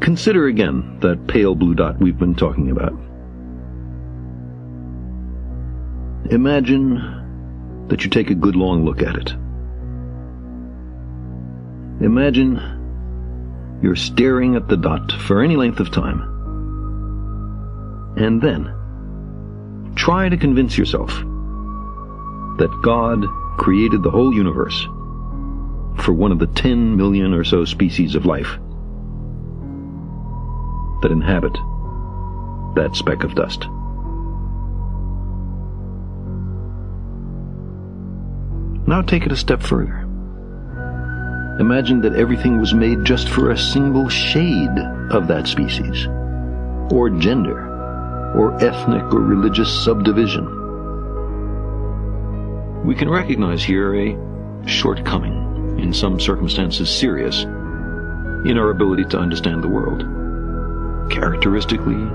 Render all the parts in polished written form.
Consider again that pale blue dot we've been talking about. Imagine that you take a good long look at it. Imagine you're staring at the dot for any length of time. And then try to convince yourself that God created the whole universe for one of the 10 million or so species of life that inhabit that speck of dust. Now take it a step further. Imagine that everything was made just for a single shade of that species, or gender, or ethnic or religious subdivision. We can recognize here a shortcoming, in some circumstances serious, in our ability to understand the world. Characteristically,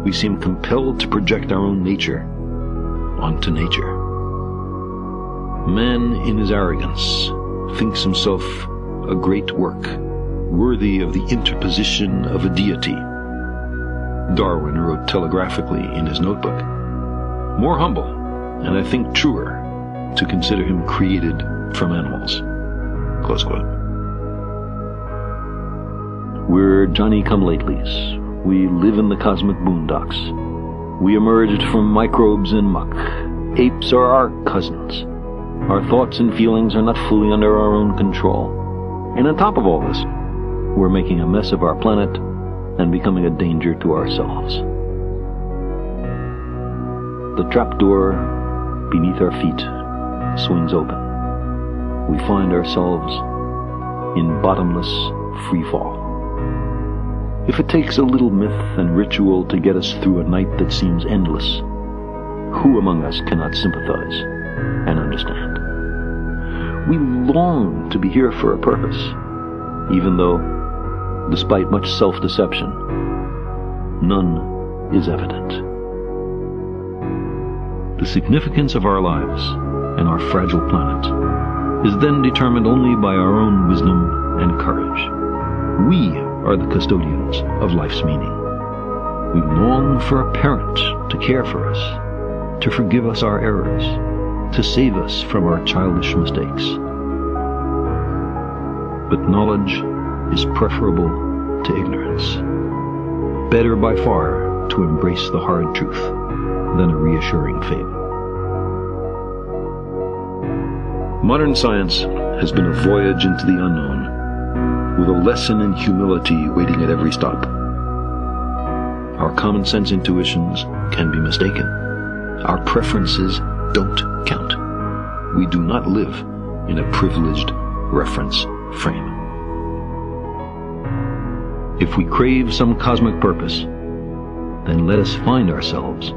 we seem compelled to project our own nature onto nature. Man, in his arrogance, thinks himself a great work, worthy of the interposition of a deity. Darwin wrote telegraphically in his notebook, "More humble, and I think truer, to consider him created from animals." Close quote. We're Johnny-come-latelys. We live in the cosmic boondocks. We emerged from microbes and muck. Apes are our cousins. Our thoughts and feelings are not fully under our own control. And on top of all this, we're making a mess of our planet and becoming a danger to ourselves. The trapdoor beneath our feet swings open. We find ourselves in bottomless free fall. If it takes a little myth and ritual to get us through a night that seems endless, who among us cannot sympathize and understand? We long to be here for a purpose, even though, despite much self-deception, none is evident. The significance of our lives and our fragile planet is then determined only by our own wisdom and courage. We are the custodians of life's meaning. We long for a parent to care for us, to forgive us our errors, to save us from our childish mistakes. But knowledge is preferable to ignorance. Better by far to embrace the hard truth than a reassuring fable. Modern science has been a voyage into the unknown, with a lesson in humility waiting at every stop. Our common sense intuitions can be mistaken. Our preferences don't count. We do not live in a privileged reference frame. If we crave some cosmic purpose, then let us find ourselves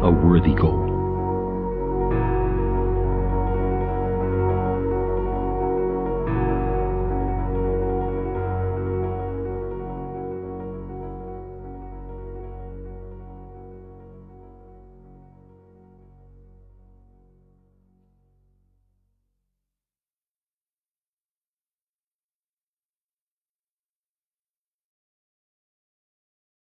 a worthy goal.